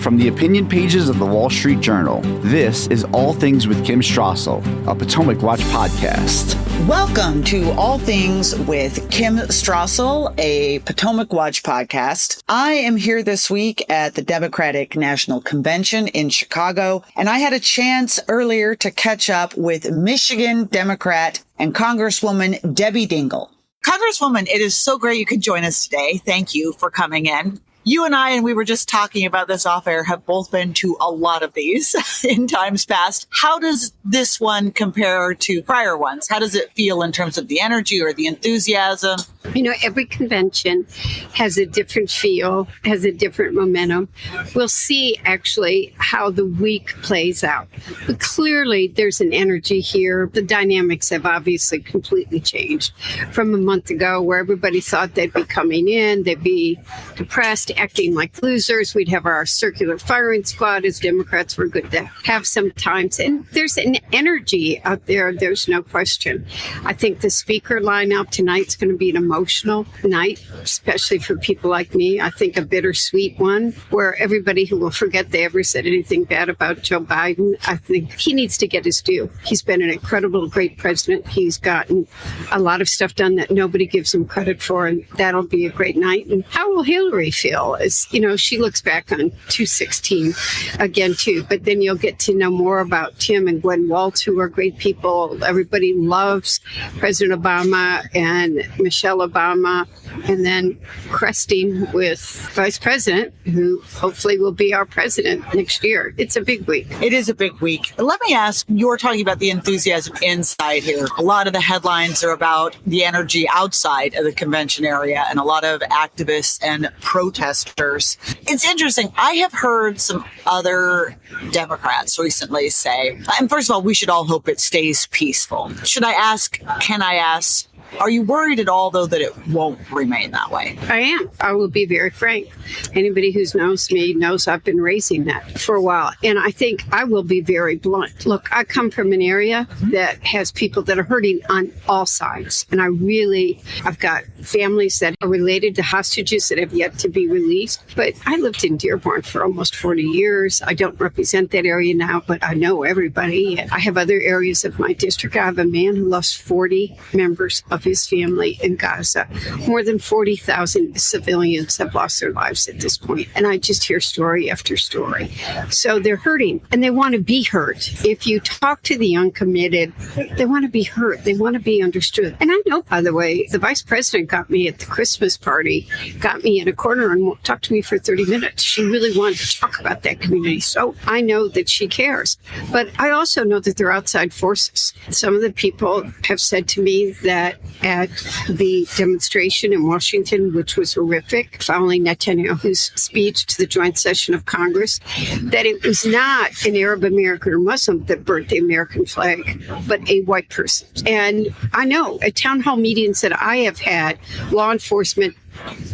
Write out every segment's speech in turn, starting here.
From the opinion pages of the Wall Street Journal, this is All Things with Kim Strassel, a Potomac Watch podcast. Welcome to All Things with Kim Strassel, a Potomac Watch podcast. I am here this week at the Democratic National Convention in Chicago, and I had a chance earlier to catch up with Michigan Democrat and Congresswoman Debbie Dingell. Congresswoman, it is so great you could join us today. Thank you for coming in. You and we were just talking about this off air, have both been to a lot of these in times past. How does this one compare to prior ones? How does it feel in terms of the energy or the enthusiasm? You know, every convention has a different feel, has a different momentum. We'll see actually how the week plays out. But clearly there's an energy here. The dynamics have obviously completely changed from a month ago where everybody thought they'd be coming in, they'd be depressed, acting like losers. We'd have our circular firing squad as Democrats were good to have sometimes. And there's an energy out there. There's no question. I think the speaker lineup tonight's going to be an emotional night, especially for people like me. I think a bittersweet one where everybody who will forget they ever said anything bad about Joe Biden, I think he needs to get his due. He's been an incredible, great president. He's gotten a lot of stuff done that nobody gives him credit for, and that'll be a great night. And how will Hillary feel? As you know, she looks back on 2016 again too, but then you'll get to know more about Tim and Gwen Waltz, who are great people. Everybody loves President Obama and Michelle Obama, and then cresting with Vice President, who hopefully will be our president next year. It's a big week. It is a big week. Let me ask, you're talking about the enthusiasm inside here. A lot of the headlines are about the outside of the convention area and a lot of activists and protesters. It's interesting. I have heard some other Democrats recently say, and first of all, we should all hope it stays peaceful. Can I ask, are you worried at all, though, that it won't remain that way? I am. I will be very frank. Anybody who knows me knows I've been raising that for a while. And I think I will be very blunt. Look, I come from an area that has people that are hurting on all sides. And I've got families that are related to hostages that have yet to be released. But I lived in Dearborn for almost 40 years. I don't represent that area now, but I know everybody. And I have other areas of my district. I have a man who lost 40 members of his family in Gaza. More than 40,000 civilians have lost their lives at this point. And I just hear story after story. So they're hurting and they want to be heard. If you talk to the uncommitted, they want to be heard. They want to be understood. And I know, by the way, the vice president got me at the Christmas party, got me in a corner and talked to me for 30 minutes. She really wanted to talk about that community. So I know that she cares. But I also know that there are outside forces. Some of the people have said to me that at the demonstration in Washington, which was horrific, following Netanyahu's speech to the joint session of Congress, that it was not an Arab American or Muslim that burnt the American flag, but a white person. And I know at town hall meetings that I have had, law enforcement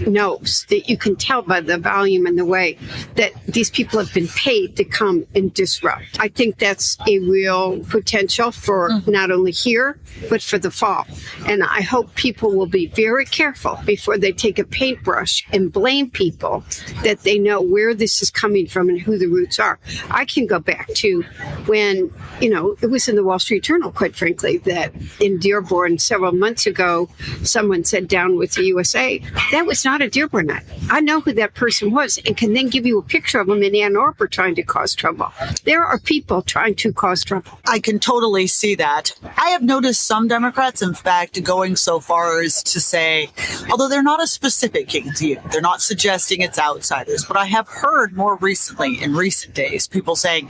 knows that you can tell by the volume and the way that these people have been paid to come and disrupt. I think that's a real potential for not only here, but for the fall. And I hope people will be very careful before they take a paintbrush and blame people, that they know where this is coming from and who the roots are. I can go back to when, it was in the Wall Street Journal, quite frankly, that in Dearborn several months ago, someone said down with the USA. That was not a Dearbornite. I know who that person was and can then give you a picture of them in Ann Arbor trying to cause trouble. There are people trying to cause trouble. I can totally see that. I have noticed some Democrats, in fact, going so far as to say, although they're not a specific view, they're not suggesting it's outsiders, but I have heard more recently, in recent days, people saying,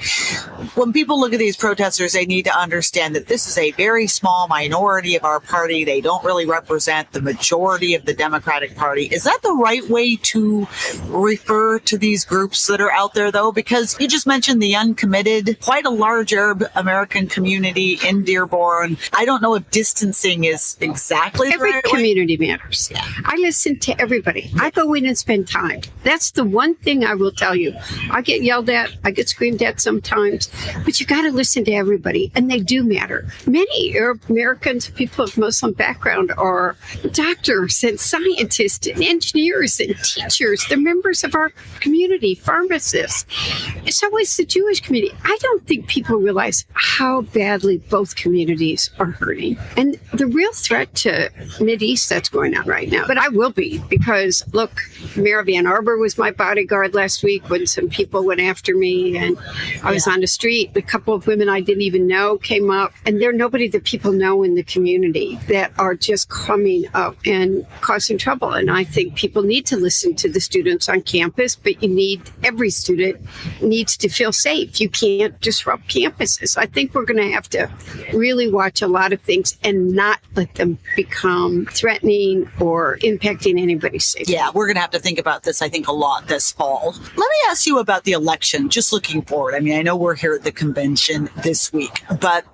when people look at these protesters, they need to understand that this is a very small minority of our party. They don't really represent the majority of the Democratic Party. Is that the right way to refer to these groups that are out there, though? Because you just mentioned the uncommitted, quite a large Arab American community in Dearborn. I don't know if distancing is exactly the right way. Every community matters. Yeah. I listen to everybody. I go in and spend time. That's the one thing I will tell you. I get yelled at. I get screamed at sometimes. But you got to listen to everybody, and they do matter. Many Arab Americans, people of Muslim background, are doctors and scientists and engineers and teachers. They're members of our community, pharmacists. So is the Jewish community. I don't think people realize how badly both communities are hurting. And the real threat to Mideast that's going on right now. But I will be, because look, Mayor of Ann Arbor was my bodyguard last week when some people went after me, and I was on the street. A couple of women I didn't even know came up, and they're nobody that people know in the community that are just coming up and causing trouble. And I think people need to listen to the students on campus, but every student needs to feel safe. You can't disrupt campuses. I think we're going to have to really watch a lot of things and not let them become threatening or impacting anybody's safety. Yeah, we're going to have to think about this, I think, a lot this fall. Let me ask you about the election, just looking forward. I mean, I know we're here at the convention this week, but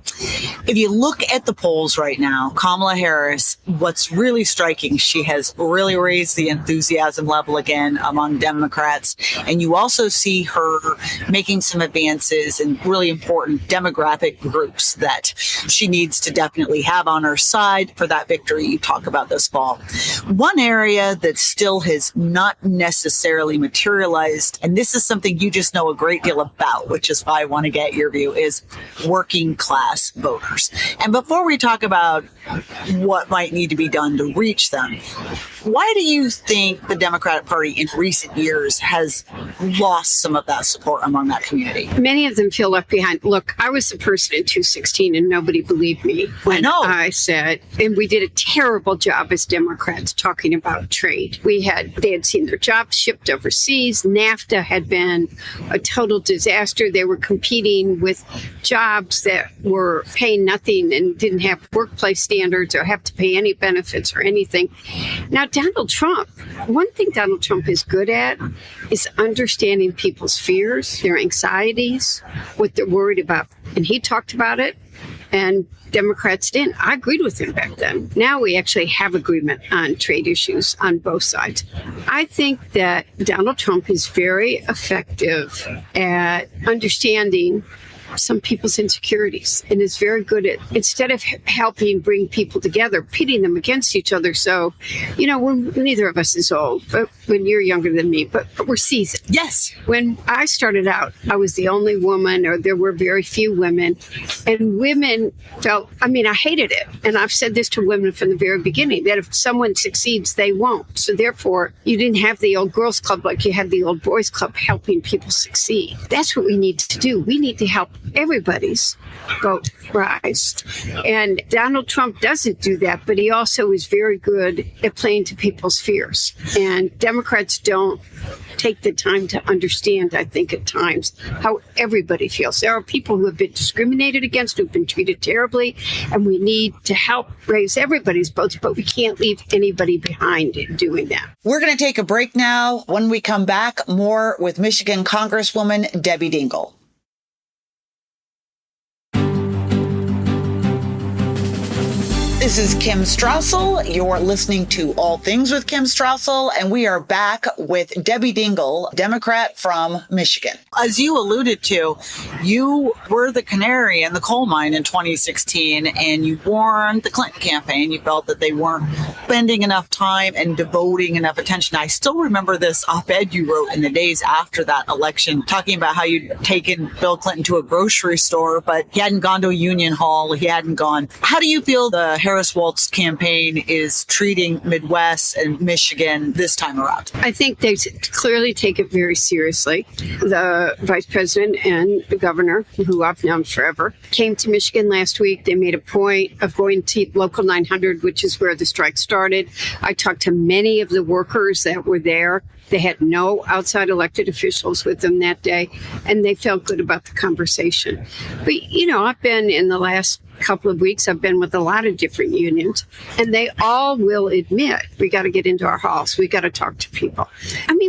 if you look at the polls right now, Kamala Harris, what's really striking, she has really raised the enthusiasm level again among Democrats. And you also see her making some advances in really important demographic groups that she needs to definitely have on her side for that victory you talk about this fall. One area that still has not necessarily materialized, and this is something you just know a great deal about, which is why I want to get your view, is working class voters. And before we talk about what might need to be done to reach them, why do you think the Democratic Party in recent years has lost some of that support among that community? Many of them feel left behind. Look, I was the person in 2016 and nobody believed me when I said, and we did a terrible job as Democrats talking about trade. They had seen their jobs shipped overseas. NAFTA had been a total disaster. They were competing with jobs that were paying nothing and didn't have workplace standards or have to pay any benefits or anything. Now, Donald Trump, one thing Donald Trump is good at is understanding people's fears, their anxieties, what they're worried about. And he talked about it, and Democrats didn't. I agreed with him back then. Now we actually have agreement on trade issues on both sides. I think that Donald Trump is very effective at understanding some people's insecurities and is very good at, instead of helping bring people together, pitting them against each other. So, neither of us is old, but when you're younger than me, but we're seasoned. Yes. When I started out, I was the only woman, or there were very few women, and women felt, I hated it. And I've said this to women from the very beginning, that if someone succeeds, they won't. So therefore, you didn't have the old girls club like you had the old boys club helping people succeed. That's what we need to do. We need to help everybody's vote rise. And Donald Trump doesn't do that, but he also is very good at playing to people's fears. And Democrats don't take the time to understand, I think, at times, how everybody feels. There are people who have been discriminated against, who've been treated terribly, and we need to help raise everybody's votes, but we can't leave anybody behind in doing that. We're going to take a break now. When we come back, more with Michigan Congresswoman Debbie Dingell. This is Kim Strassel. You're listening to All Things with Kim Strassel, and we are back with Debbie Dingell, Democrat from Michigan. As you alluded to, you were the canary in the coal mine in 2016, and you warned the Clinton campaign. You felt that they weren't spending enough time and devoting enough attention. I still remember this op-ed you wrote in the days after that election, talking about how you'd taken Bill Clinton to a grocery store, but he hadn't gone to a union hall. He hadn't gone. How do you feel the Harris-Walz campaign is treating Midwest and Michigan this time around? I think they clearly take it very seriously. The vice president and the governor, who I've known forever, came to Michigan last week. They made a point of going to Local 900, which is where the strike started. I talked to many of the workers that were there. They had no outside elected officials with them that day, and they felt good about the conversation. But, I've been in the last couple of weeks, I've been with a lot of different unions, and they all will admit we got to get into our halls. We got to talk to people.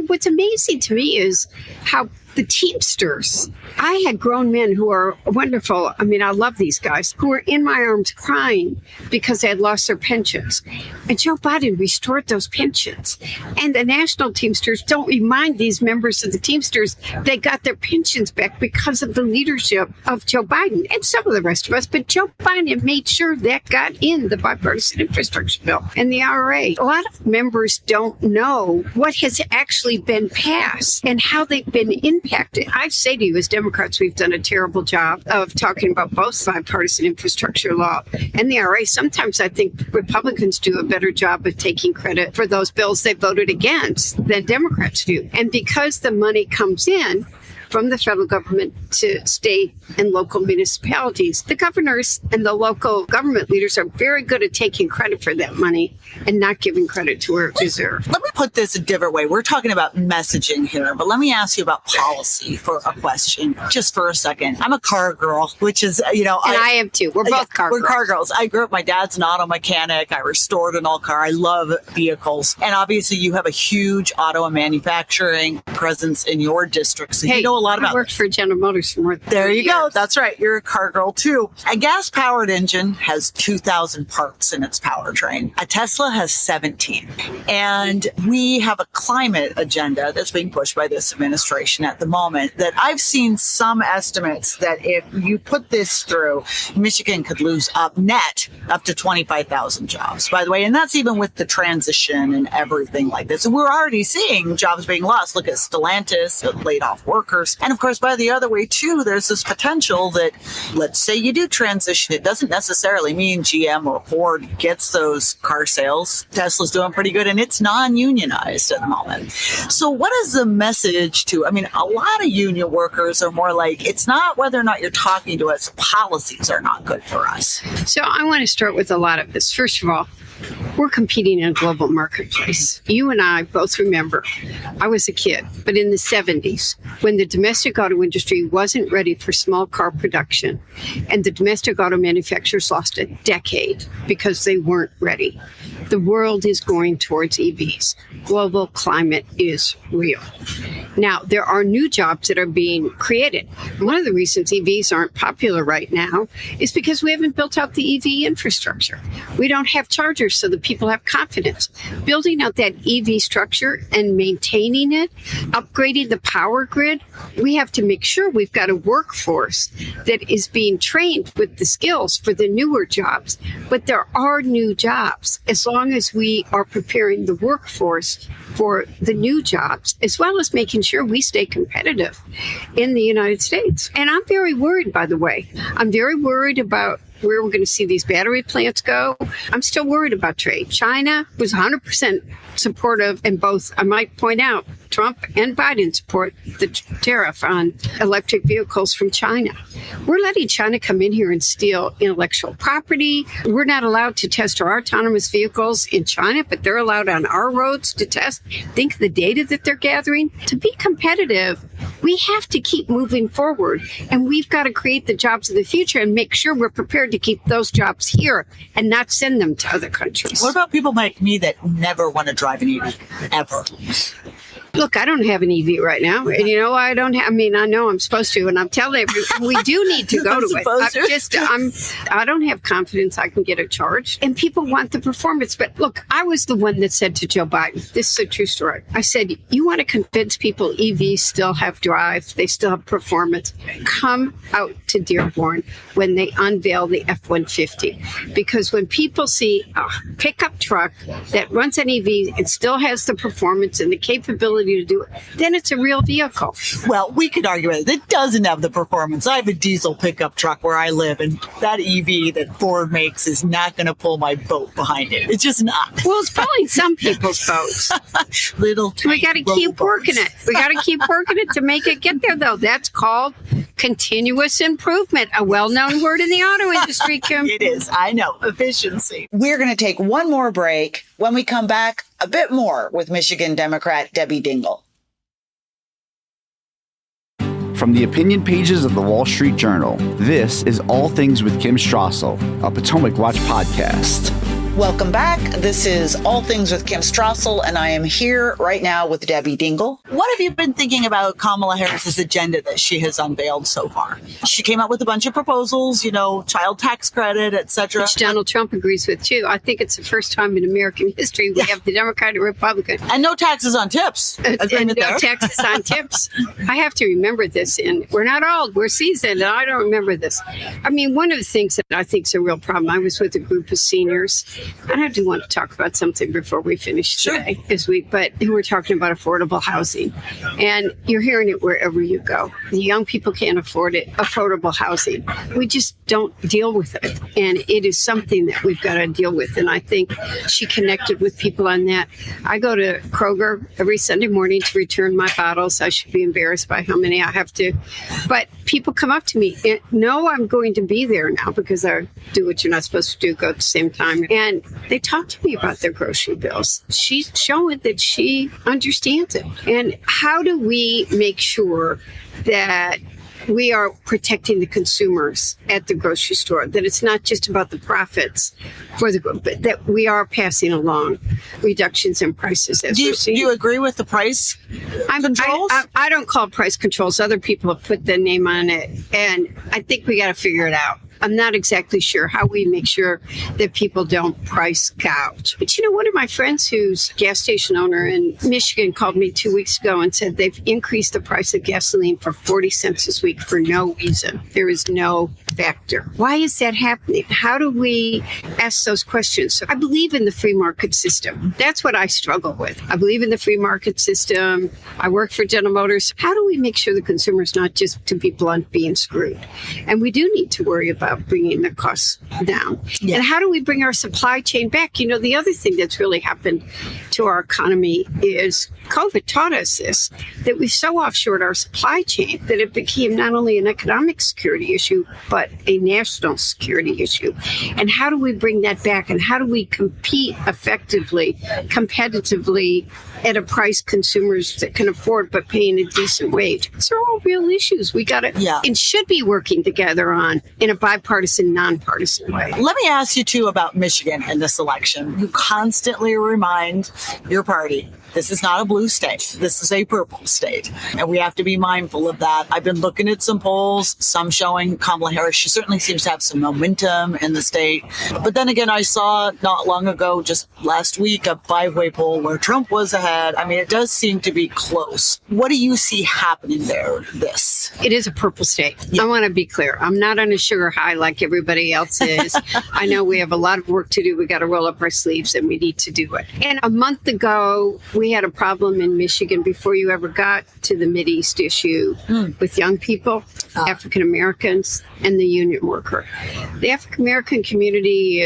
What's amazing to me is how the Teamsters, I had grown men who are wonderful. I love these guys, who were in my arms crying because they had lost their pensions. And Joe Biden restored those pensions. And the national Teamsters don't remind these members of the Teamsters they got their pensions back because of the leadership of Joe Biden and some of the rest of us. But Joe fine and made sure that got in the bipartisan infrastructure bill and the IRA. A lot of members don't know what has actually been passed and how they've been impacted. I say to you, as Democrats, we've done a terrible job of talking about both bipartisan infrastructure law and the IRA. Sometimes I think Republicans do a better job of taking credit for those bills they voted against than Democrats do. And because the money comes in from the federal government to state and local municipalities, the governors and the local government leaders are very good at taking credit for that money and not giving credit to where it deserves. Let me put this a different way. We're talking about messaging here, but let me ask you about policy for a question, just for a second. I'm a car girl, which is, And I am too. We're both car girls. We're car girls. I grew up, my dad's an auto mechanic. I restored an old car. I love vehicles. And obviously you have a huge auto and manufacturing presence in your district. So you know a lot about I worked for General Motors for more than There 30 you go. years. That's right. You're a car girl too. A gas-powered engine has 2,000 parts in its powertrain. A Tesla has 17. And we have a climate agenda that's being pushed by this administration at the moment that I've seen some estimates that if you put this through, Michigan could lose up to 25,000 jobs, by the way. And that's even with the transition and everything like this. And we're already seeing jobs being lost. Look at Stellantis, it laid off workers. And of course, by the other way too, there's this potential that, let's say you do transition, it doesn't necessarily mean GM or Ford gets those car sales. Tesla's doing pretty good and it's non-unionized at the moment. So what is the message to, a lot of union workers are more like, it's not whether or not you're talking to us, policies are not good for us. So I want to start with a lot of this. First of all, we're competing in a global marketplace. You and I both remember, I was a kid, but in the 70s, when the domestic auto industry wasn't ready for small car production, and the domestic auto manufacturers lost a decade because they weren't ready. The world is going towards EVs. Global climate is real. Now, there are new jobs that are being created. One of the reasons EVs aren't popular right now is because we haven't built out the EV infrastructure. We don't have chargers so that people have confidence. Building out that EV structure and maintaining it, upgrading the power grid, we have to make sure we've got a workforce that is being trained with the skills for the newer jobs. But there are new jobs as long as we are preparing the workforce for the new jobs, as well as making sure we stay competitive in the United States. And I'm very worried, by the way. I'm very worried about where we're going to see these battery plants go. I'm still worried about trade. China was 100% supportive, and both, I might point out, Trump and Biden support the tariff on electric vehicles from China. We're letting China come in here and steal intellectual property. We're not allowed to test our autonomous vehicles in China, but they're allowed on our roads to test. Think of the data that they're gathering. To be competitive, we have to keep moving forward, and we've got to create the jobs of the future and make sure we're prepared to keep those jobs here and not send them to other countries. What about people like me that never want to drive an EV, ever? Look, I don't have an EV right now. And you know, I know I'm supposed to, and I'm telling everyone, we do need to go to it. I don't have confidence I can get it charged. And people want the performance. But look, I was the one that said to Joe Biden, this is a true story. I said, you want to convince people EVs still have drive, they still have performance, come out to Dearborn when they unveil the F-150. Because when people see a pickup truck that runs an EV and still has the performance and the capability to do it, then it's a real vehicle. Well, we could argue it. It doesn't have the performance. I have a diesel pickup truck where I live, and that EV that Ford makes is not going to pull my boat behind it. It's just not. Well, it's pulling some people's boats. We got to keep working it. We got to keep working it to make it get there, though. That's called continuous improvement, a well-known word in the auto industry, Kim. It is. I know. Efficiency. We're going to take one more break. When we come back, a bit more with Michigan Democrat Debbie Dingell. From the opinion pages of the Wall Street Journal, this is All Things with Kim Strassel, a Potomac Watch podcast. Welcome back. This is All Things with Kim Strassel, and I am here right now with Debbie Dingell. What have you been thinking about Kamala Harris's agenda that she has unveiled so far? She came out with a bunch of proposals, child tax credit, etc. Which Donald Trump agrees with, too. I think it's the first time in American history we have the Democrat and Republican. And no taxes on tips. And no taxes on tips. I have to remember this. And we're not old. We're seasoned. And I don't remember this. I mean, one of the things that I think is a real problem, I was with a group of seniors. And I do want to talk about something before we finish today, but we're talking about affordable housing. And you're hearing it wherever you go. The young people can't afford it, affordable housing. We just don't deal with it. And it is something that we've got to deal with. And I think she connected with people on that. I go to Kroger every Sunday morning to return my bottles. I should be embarrassed by how many I have to. But people come up to me, no, I'm going to be there now because I do what you're not supposed to do, go at the same time. And they talk to me about their grocery bills. She's showing that she understands it. And how do we make sure that we are protecting the consumers at the grocery store, that it's not just about the profits for the group, but that we are passing along reductions in prices as we're seeing. Do you agree with the price controls? I don't call it price controls. Other people have put the name on it, and I think we got to figure it out. I'm not exactly sure how we make sure that people don't price gouge. But one of my friends who's a gas station owner in Michigan called me 2 weeks ago and said they've increased the price of gasoline for 40 cents this week for no reason. There is no factor. Why is that happening? How do we ask those questions? So I believe in the free market system. That's what I struggle with. I believe in the free market system. I work for General Motors. How do we make sure the consumer's not just, to be blunt, being screwed? And we do need to worry about bringing the costs down. Yeah. And how do we bring our supply chain back? The other thing that's really happened to our economy is COVID taught us this, that we've so offshored our supply chain that it became not only an economic security issue, but a national security issue. And how do we bring that back? And how do we compete effectively, competitively at a price consumers that can afford, but paying a decent wage? These are all real issues we got to and should be working together on in a bipartisan, nonpartisan way. Let me ask you, too, about Michigan in this election. You constantly remind your party, this is not a blue state. This is a purple state. And we have to be mindful of that. I've been looking at some polls, some showing Kamala Harris. She certainly seems to have some momentum in the state. But then again, I saw not long ago, just last week, a 5-way poll where Trump was ahead. I mean, it does seem to be close. What do you see happening there, It is a purple state. Yeah. I want to be clear. I'm not on a sugar high like everybody else is. I know we have a lot of work to do. We got to roll up our sleeves and we need to do it. And a month ago, we had a problem in Michigan before you ever got to the Mideast issue with young people, African Americans, and the union worker. The African American community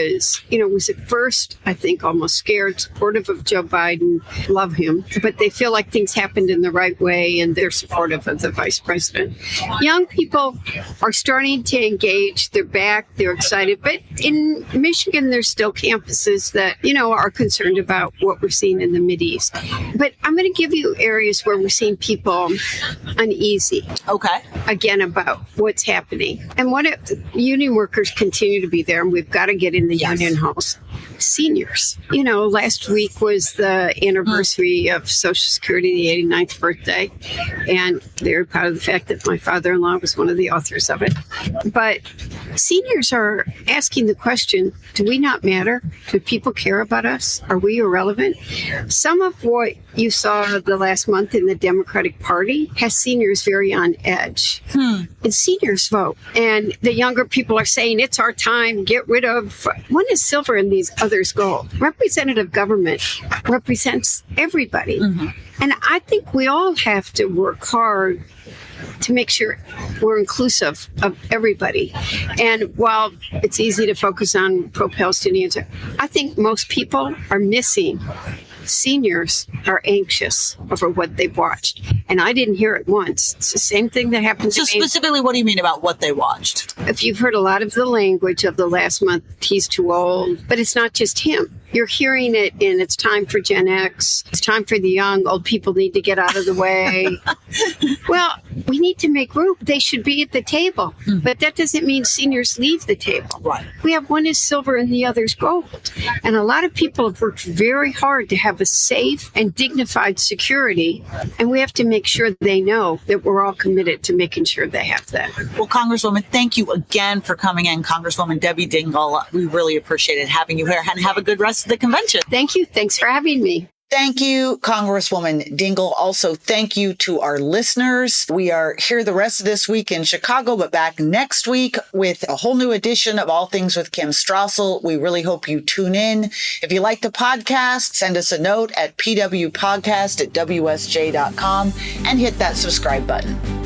was at first, I think, almost scared, supportive of Joe Biden, love him, but they feel like things happened in the right way and they're supportive of the vice president. Young people are starting to engage. They're back. They're excited. But in Michigan, there's still campuses that, are concerned about what we're seeing in the Mideast. But I'm going to give you areas where we're seeing people uneasy. Okay. Again, about what's happening. And union workers continue to be there, and we've got to get in the union halls. Seniors. Last week was the anniversary of Social Security, the 89th birthday. And they're proud of the fact that my father-in-law was one of the authors of it. But seniors are asking the question, do we not matter? Do people care about us? Are we irrelevant? Some of what you saw the last month in the Democratic Party has seniors very on edge. And seniors vote. And the younger people are saying, it's our time, get rid of. One is silver and these others gold. Representative government represents everybody. And I think we all have to work hard to make sure we're inclusive of everybody. And while it's easy to focus on pro-Palestinians, I think most people are missing. Seniors are anxious over what they've watched. And I didn't hear it once. It's the same thing that happened to me. So specifically, what do you mean about what they watched? If you've heard a lot of the language of the last month, he's too old. But it's not just him. You're hearing it in it's time for Gen X. It's time for the young. Old people need to get out of the way. Well, we need to make room. They should be at the table. But that doesn't mean seniors leave the table. Right. We have one is silver and the other's gold. And a lot of people have worked very hard to have a safe and dignified security. And we have to make sure they know that we're all committed to making sure they have that. Well, Congresswoman, thank you again for coming in. Congresswoman Debbie Dingell, we really appreciated having you here, and have a good rest of the convention. Thank you. Thanks for having me. Thank you, Congresswoman Dingell. Also, thank you to our listeners. We are here the rest of this week in Chicago, but back next week with a whole new edition of All Things with Kim Strassel. We really hope you tune in. If you like the podcast, send us a note at pwpodcast@wsj.com and hit that subscribe button.